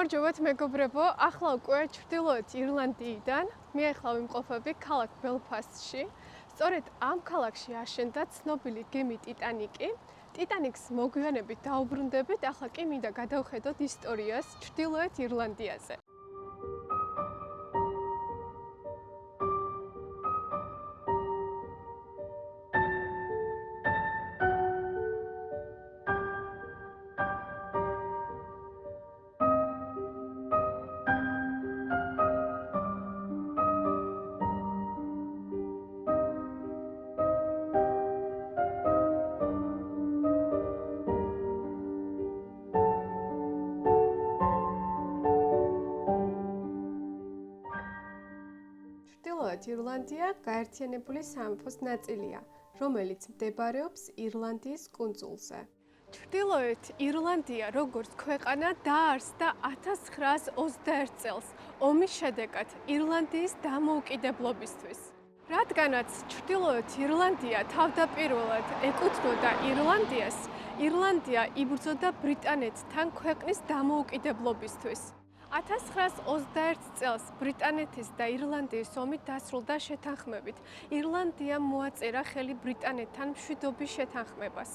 გამარჯობათ მეგობრებო, ახლა უკვე ჩრდილოეთ ირლანდიიდან მე ახლა ვიმყოფები ქალაქ ბელფასტში. სწორედ ამ ქალაქში აშენდა ცნობილი გემი ტიტანიკი. ტიტანიკის მოგვიანებით დაუბრუნდებით, ახლა კი მინდა გადავხედოთ ისტორიას ჩრდილოეთ ირლანდიაზე. ჩრდილოეთ ირლანდია გაერთიანებული სამეფოს ნაწილია, რომელიც მდებარეობს ირლანდიის კუნძულზე. ჩრდილოეთ ირლანდია როგორც ქვეყანა დაარსდა 1921 წელს ომის შედეგად ირლანდიის დამოუკიდებლობისთვის. რადგანაც ჩრდილოეთ ირლანდია თავდაპირველად ეკუთვნოდა ირლანდიას, ირლანდია იბრძოდა ბრიტანეთთან ქვეყნის დამოუკიდებლობისთვის. 1921 წელს ბრიტანეთის და ირლანდიის ომი დასრულდა შეთანხმებით. ირლანდიამ მოაწერა ხელი ბრიტანეთთან მშვიდობის შეთანხმებას.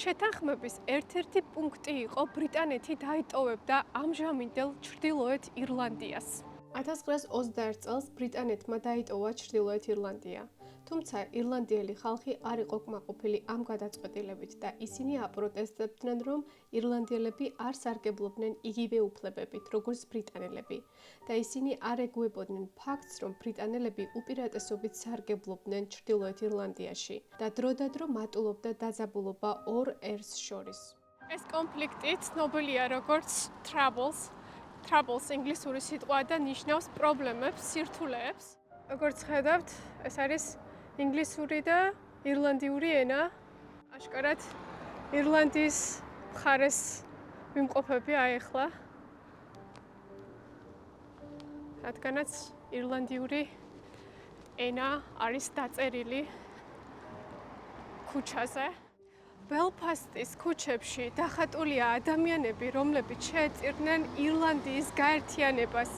შეთანხმების ერთ-ერთი პუნქტი იყო ბრიტანეთი დაიტოვებდა ამჟამინდელ ჩრდილოეთ ირლანდიას. 1921 წელს ბრიტანეთმა დაიტოვა ჩრდილოეთ ირლანდია. თუმცა ირლანდიელი ხალხი არ იყო კმაყოფილი ამ გადაწყვეტილებით და ისინი აპროტესტებდნენ, რომ ირლანდიელები არ სარგებლობდნენ იგივე უფლებებით, როგორც ბრიტანელები და ისინი არ ეგუებოდნენ ფაქტს, რომ ბრიტანელები უპირატესობით სარგებლობდნენ ჩრდილოეთ ირლანდიაში და დროდადრო მატულობდა დაძაბულობა ორ ერს შორის. ეს კონფლიქტი ცნობილია როგორც Troubles ინგლისური სიტყვა და ნიშნავს პრობლემებს, სირთულეებს. როგორც ხედავთ, ეს არის ინგლისური და ირლანდიური ენა. აშკარად ირლანდიის მხარეს ვიმყოფები ახლა. რადგანაც ირლანდიური ენა არის დაწერილი ქუჩაზე. ბელფასტის ქუჩებში დახატულია ადამიანები, რომლებიც შეეწირნენ ირლანდიის გაერთიანებას.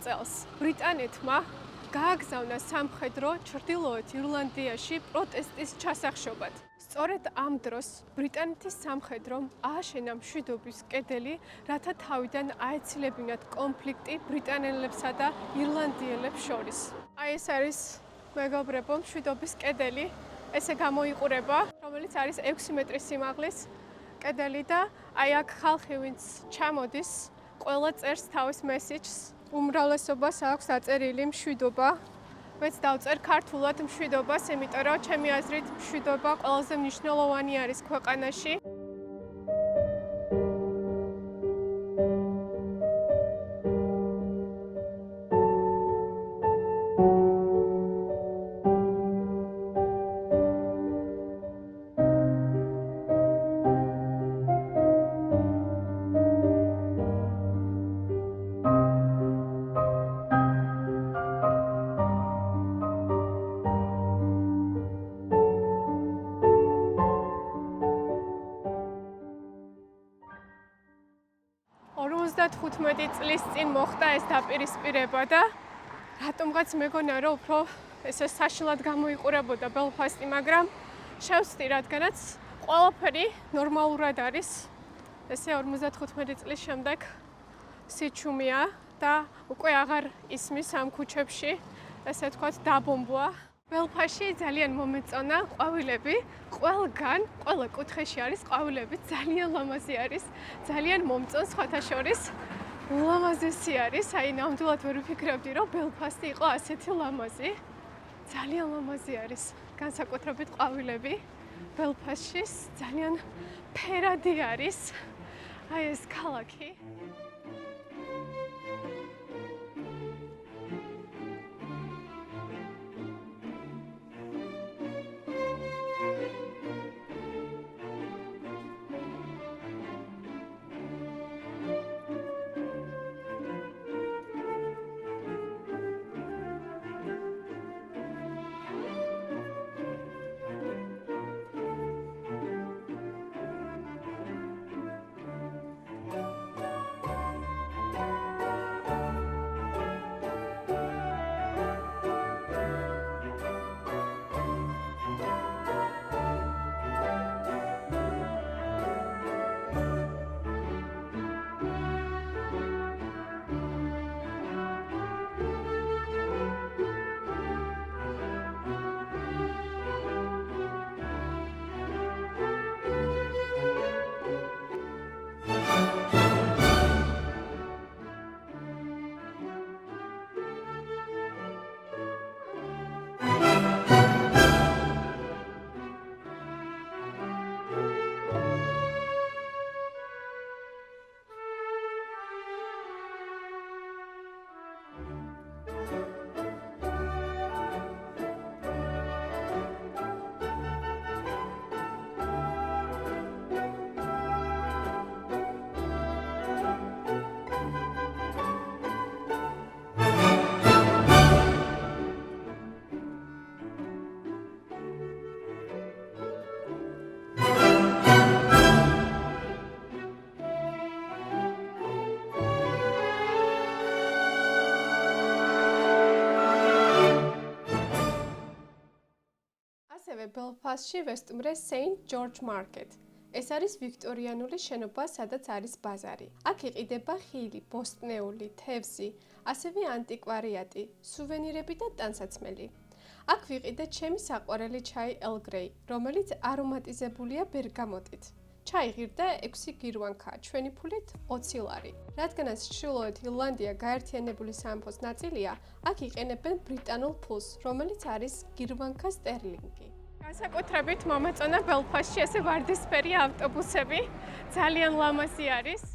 წელს ბრიტანეთმა გააგზავნა სამხედრო ჩრდილოეთ ირლანდიაში პროტესტის ჩასახშობად. სწორედ ამ დროს ბრიტანეთის სამხედრომ ააშენა მშვიდობის კედელი, რათა თავიდან აეცილებინათ კონფლიქტი ბრიტანელებსა და ირლანდიელებს შორის. აი ეს არის მეგობრებო მშვიდობის კედელი, ესე გამოიყურება, რომელიც არის 6 მეტრის სიმაღლის კედელი და აი აქ ხალხი ვინც ჩამოდის ყველა წერს თავის მესიჯს, უმრავლესობას აქვს დაწერილი მშვიდობა. მეც დავწერ ქართულად მშვიდობას, იმიტომ რომ ჩემი აზრით მშვიდობა ყველაზე მნიშვნელოვანი არის ქვეყანაში. წლის წინ მოხდა ეს დაპირისპირება და რატომღაც მეგონა რომ უფრო ესე საშინლად გამოიყურებოდა ბელფასტი, მაგრამ შევსდი, რადგანაც ყველაფერი ნორმალურად არის. ესე 55 წლის შემდეგ სიჩუმეა და უკვე აღარ ისმის ამ ქუჩებში, ესე თქვათ დაბომბვა. ბელფასტში ძალიან მომეწონა ყვავილები, ყველგან, ყველა კუთხეში არის ყვავილები, ძალიან ლამაზი არის, ძალიან მომწონს სხვათა შორის. ულამაზესი არის, აი ნამდვილად ვერ ვფიქრებდი, რომ ბელფასტი იყო ასეთი ლამაზი. ძალიან ლამაზი არის, განსაკუთრებით ყვავილები. ბელფასტში ძალიან ფერადი არის. აი ეს ქალაქი. ასევე Belfastში ვესტუმრე Saint George Market. ეს არის ვიქტორიანული შენობა, სადაც არის ბაზარი. აქ იყიდება ხილი, ბოსტნეული, თევზი, ასევე ანტიკვარიატი, სუვენირები და ტანსაცმელი. აქ ვიყიდეთ ჩემი საყვარელი ჩაი Earl Grey, რომელიც არომატიზებულია ბერგამოტით. ჩაი ღირდა 6 გირვანქა, ჩვენი ფულით 20 ლარი. რადგანაც ჩრდილოეთ ირლანდია გაერთიანებული სამეფოს ნაწილია, აქ იყენებენ ბრიტანულ ფულს, რომელიც არის გირვანქა სტერლინგი. განსაკუთრებით მომეწონა ბელფასტში ესე ვარდისფერი ავტობუსები, ძალიან ლამაზი არის.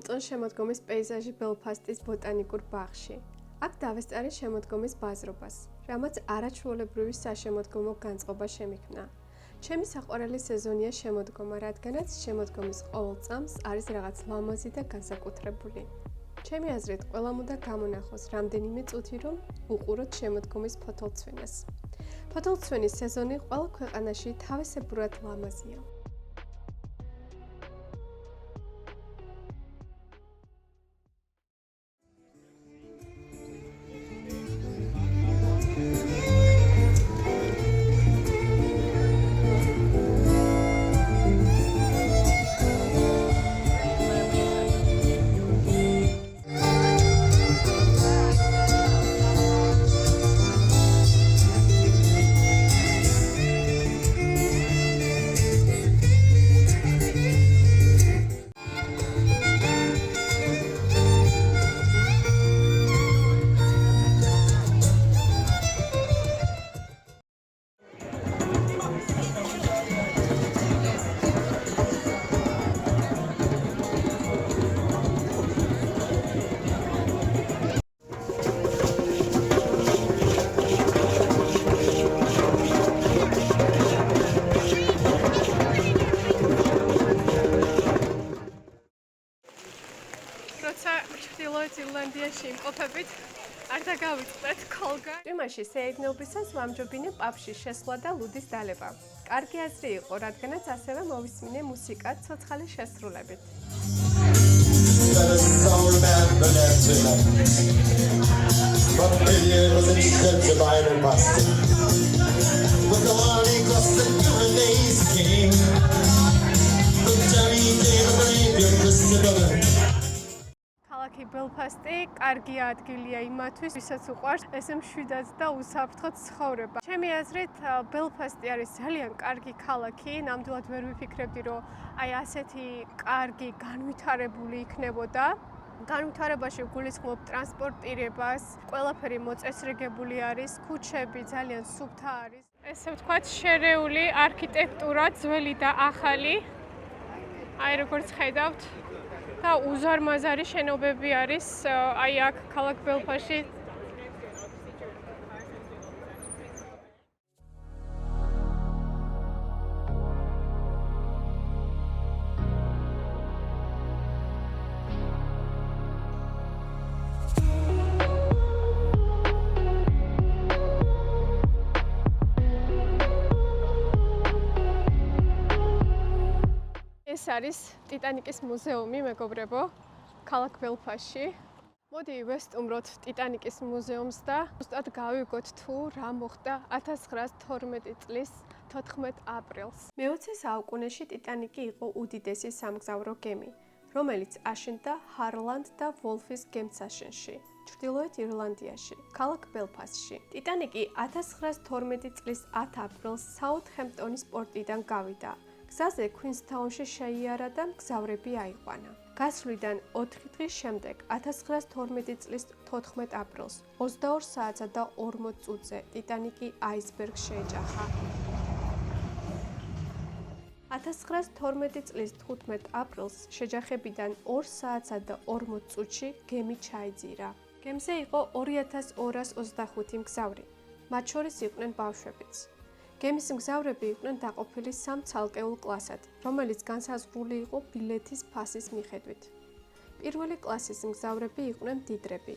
მომწონს შემოდგომის პეიზაჟი ბელფასტის ბოტანიკურ ბაღში. აქ დავესწარი შემოდგომის ბაზრობას, რამაც არაჩვეულებრივი საშემოდგომო განწყობა შემიქმნა. ჩემი საყვარელი სეზონია შემოდგომა, რადგანაც შემოდგომის ყოველ წამს არის რაღაც ლამაზი და განსაკუთრებული. ჩემი აზრით, ყველამ უნდა გამონახოს რამდენიმე წუთი, რომ უყუროთ შემოდგომის ფოთოლცვენას. ფოთოლცვენის სეზონი ყველა ქვეყანაში თავისებურად ლამაზია. ირლანდიაში იმყოფებით, არ დაგავიწყდეთ ქოლგან. იმაში შეეძნობისას ვამჯობინე პაბში შესვლა და ლუდის დალება. კარგი აზრი იყო, რადგანაც ასევე მოვისმინე მუსიკა ცოცხალი შესრულებით. ქალაქი ბელფასტი კარგი ადგილია იმათვის, ვისაც უყვარს ესე მშვიდად და უსაფრთხოდ ცხოვრება. ჩემი აზრით, ბელფასტი არის ძალიან კარგი ქალაქი, ნამდვილად ვერ ვიფიქრებდი, რომ აი ასეთი კარგი, განვითარებული იქნებოდა. განვითარებაში გულისხმობ ტრანსპორტირებას, ყველაფერი მოწესრიგებული არის, ქუჩები ძალიან სუფთა არის. ესე ვთქვათ, შერეული არქიტექტურა, ძველი და ახალი. აი როგორც ხედავთ, და უზარმაზარი შენობები არის აი აქ ქალაქ ბელფასტში. ეს არის ტიტანიკის მუზეუმი, მეგობრებო, ქალაქ ბელფასტში. მოდი ვესტუმროთ ტიტანიკის მუზეუმს და ზუსტად გავიგოთ თუ რა მოხდა 1912 წლის 14 აპრილს. მე-20 საუკუნეში ტიტანიკი იყო უდიდესი სამგზავრო გემი, რომელიც აშენდა ჰარლანდ და ვოლფის გემთსაშენში, ჩრდილოეთ ირლანდიაში, ქალაქ ბელფასტში. ტიტანიკი 1912 წლის 10 აპრილს საუთჰემპტონის პორტიდან გავიდა. გზაზე ქუინსთაუნში შეიარა და მგზავრები აიყვანა. გასვლიდან 4 დღის შემდეგ, 1912 წლის 14 აპრილს, 22 საათსა და 40 წუთზე ტიტანიკი აისბერგს შეეჯახა. 1912 წლის 15 აპრილს შეჯახებიდან 2 საათსა და 40 წუთში გემი ჩაიძირა. გემზე იყო 2225 მგზავრი, მათ შორის იყვნენ ბავშვებიც. გემის მგზავრები იყვნენ დაყოფილი 3 ცალკეულ კლასად, რომელიც განსაზღვრული იყო ბილეთის ფასის მიხედვით. პირველი კლასის მგზავრები იყვნენ მდიდრები,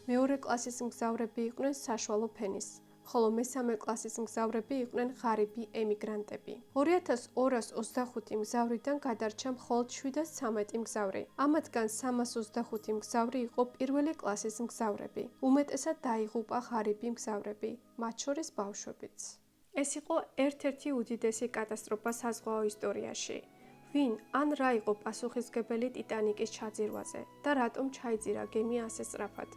მეორე კლასის მგზავრები იყვნენ საშუალო ფენის, ხოლო მესამე კლასის მგზავრები იყვნენ ღარიბი ემიგრანტები. 2225 მგზავრიდან გადარჩა მხოლოდ 713 მგზავრი. ამათგან 325 მგზავრი იყო პირველი კლასის მგზავრები. უმეტესად დაიღუპა ღარიბი მგზავრები, მათ შორის ბავშვებიც. ეს იყო ერთ-ერთი უდიდესი კატასტროფა საზღვაო ისტორიაში. ვინ ან რა იყო პასუხისმგებელი ტიტანიკის ჩაძირვაზე და რატომ ჩაიძირა გემი ასე სწრაფად?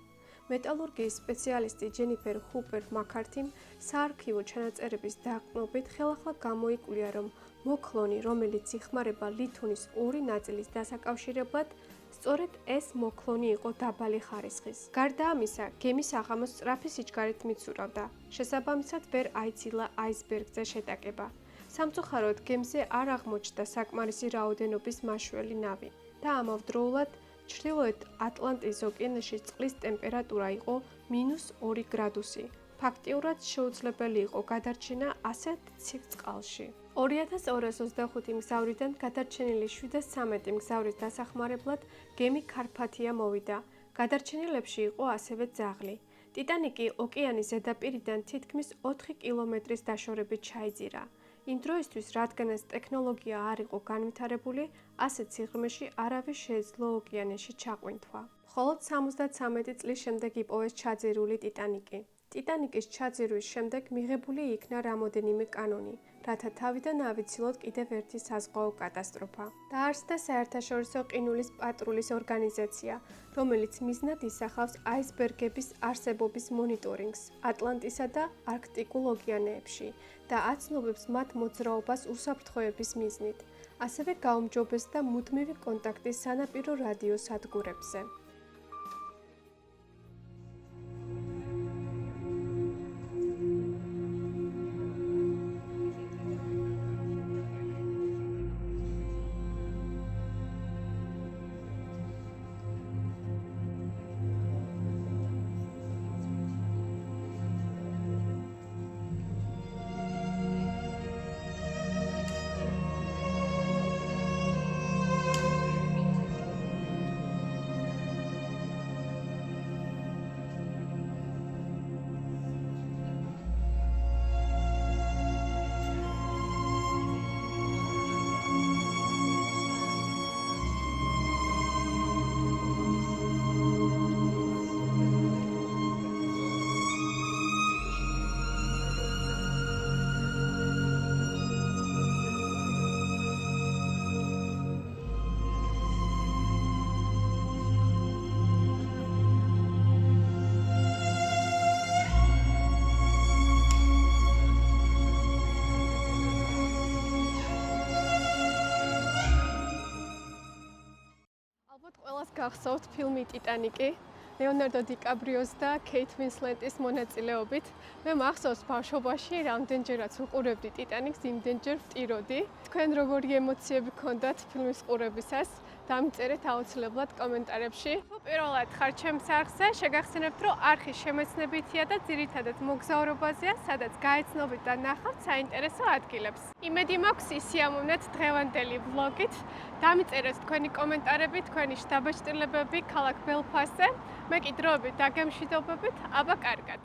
მეტალურგიის სპეციალისტი ჯენიფერ ჰუპერ მაქართიმ საარქივო ჩანაწერების დაყრდნობით ხელახლა გამოიკვლია, რომ მოქლონი, რომელიც იხმარება ლითონის ორი ნაწილის დასაკავშირებლად, სწორედ ეს მოქლონი იყო დაბალი ხარისხის. გარდა ამისა, გემის აღამოს სწრაფი სიჩქარით მიცურავდა. შესაბამისად, ვერ აიცილა აისბერგზე შეტაკება. სამწუხაროდ, გემზე არ აღმოჩნდა საკმარისი რაოდენობის მაშველი ნავი და ამავდროულად ჩრდილოეთ ატლანტის ოკეანეში წყლის ტემპერატურა იყო -2 გრადუსი. ფაქტიურად შეუძლებელი იყო გადარჩენა ასეთ ცივ წყალში. 2225 მგზავრიდან გადარჩენილი 713 მგზავრის დასახმარებლად გემი ქარფათია მოვიდა. გადარჩენილებში იყო ასევე ძაღლი. ტიტანიკი ოკეანის ზედაპირიდან თითქმის 4 კილომეტრის დაშორებით ჩაიძირა. იმ დროისთვის, რადგანაც ტექნოლოგია არ იყო განვითარებული, ასეთ სიღრმეში არავის შეეძლო ოკეანეში ჩაყვინთვა. მხოლოდ 73 წლის შემდეგ იპოვეს ჩაძირული ტიტანიკი. ტიტანიკის ჩაძირვის შემდეგ მიღებული იქნა რამოდენიმე კანონი, რათა თავიდან ავიცილოთ კიდევ ერთი საზღვაო კატასტროფა. დაარსდა საერთაშორისო ყინულის პატრულის ორგანიზაცია, რომელიც მიზნად ისახავს აისბერგების არსებობის მონიტორინგს ატლანტისა და არქტიკულ ოკეანეებში და აცნობებს მათ მოძრაობას უსაფრთხოების მიზნით. ასევე გაუმჯობესდა მუდმივი კონტაქტი სანაპირო რადიო სადგურებზე. გახსოვთ ფილმი ტიტანიკი, ლეონარდო დიკაბრიოს და კეით ვინსლეტის მონაწილეობით. მე მახსოვს ბავშვობაში რამდენჯერაც ვუყურებდი ტიტანიკს, იმდენჯერ ვტიროდი. თქვენ როგორი ემოციები გქონდათ ფილმის ყურებისას? დამიწერეთ აუცილებლად კომენტარებში. პირველად ხარ ჩემს არხზე, შეგახსენებთ, რომ არხი შემეცნებითია და ძირითადად მოგზაურობაზეა, სადაც გაეცნობით და ნახავთ საინტერესო ადგილებს. იმედი მაქვს ისიამოვნეთ დღევანდელი ვლოგით. დამიწერეთ თქვენი კომენტარები, თქვენი შთაბეჭდილებები ქალაქ ბელფასტზე. მე კი დროებით დაგემშვიდობებით, აბა კარგად.